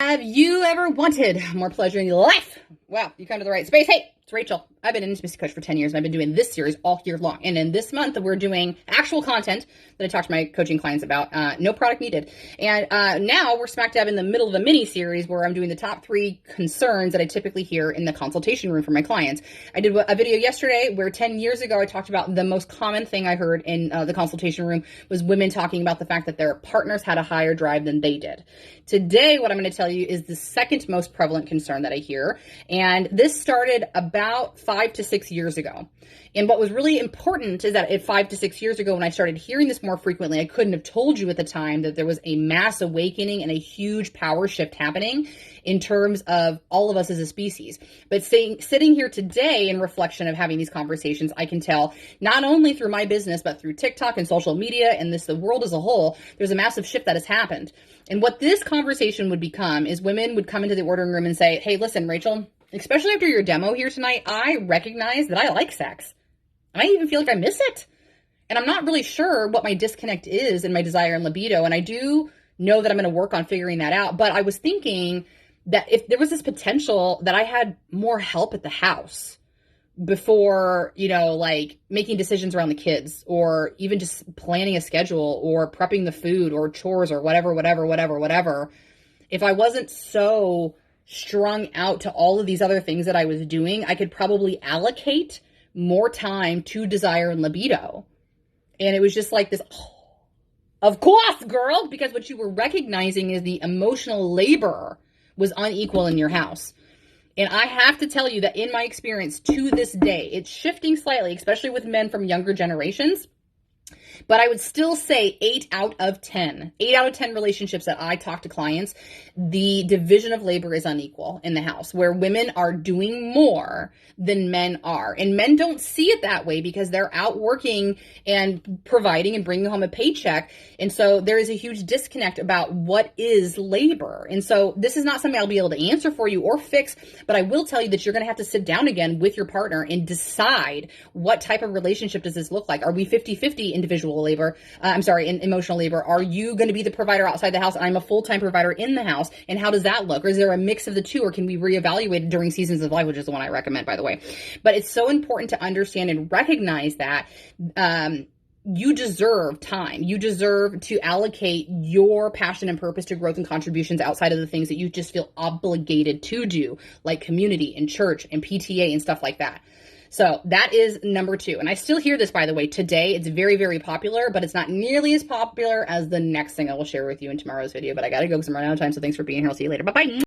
Have you ever wanted more pleasure in your life? Wow, you come to the right space. Hey, it's Rachel. I've been an intimacy coach for 10 years, and I've been doing this series all year long. And in this month, we're doing actual content that I talk to my coaching clients about. No product needed. And now we're smack dab in the middle of a mini series where I'm doing the top 3 concerns that I typically hear in the consultation room for my clients. I did a video yesterday where 10 years ago I talked about the most common thing I heard in the consultation room was women talking about the fact that their partners had a higher drive than they did. Today, what I'm going to tell you is the second most prevalent concern that I hear. And this started about 5 to 6 years ago. And what was really important is that 5 to 6 years ago, when I started hearing this more frequently, I couldn't have told you at the time that there was a mass awakening and a huge power shift happening in terms of all of us as a species. But sitting here today in reflection of having these conversations, I can tell not only through my business, but through TikTok and social media and the world as a whole, there's a massive shift that has happened. And what this conversation would become is women would come into the ordering room and say, hey, listen, Rachel, especially after your demo here tonight, I recognize that I like sex. And I even feel like I miss it. And I'm not really sure what my disconnect is in my desire and libido. And I do know that I'm going to work on figuring that out. But I was thinking that if there was this potential that I had more help at the house before, like making decisions around the kids, or even just planning a schedule or prepping the food or chores or whatever, if I wasn't so strung out to all of these other things that I was doing, I could probably allocate more time to desire and libido. And it was just like this, of course, girl, because what you were recognizing is the emotional labor was unequal in your house. And I have to tell you that in my experience to this day, it's shifting slightly, especially with men from younger generations. But I would still say 8 out of 10 relationships that I talk to clients, the division of labor is unequal in the house, where women are doing more than men are. And men don't see it that way because they're out working and providing and bringing home a paycheck. And so there is a huge disconnect about what is labor. And so this is not something I'll be able to answer for you or fix, but I will tell you that you're going to have to sit down again with your partner and decide what type of relationship does this look like. Are we 50-50 individual labor? In emotional labor? Are you going to be the provider outside the house and I'm a full-time provider in the house? And how does that look? Or is there a mix of the two? Or can we reevaluate it during seasons of life, which is the one I recommend, by the way. But it's so important to understand and recognize that you deserve time. You deserve to allocate your passion and purpose to growth and contributions outside of the things that you just feel obligated to do, like community and church and PTA and stuff like that. So that is number 2. And I still hear this, by the way, today. It's very, very popular, but it's not nearly as popular as the next thing I will share with you in tomorrow's video. But I got to go because I'm running out of time. So thanks for being here. I'll see you later. Bye-bye.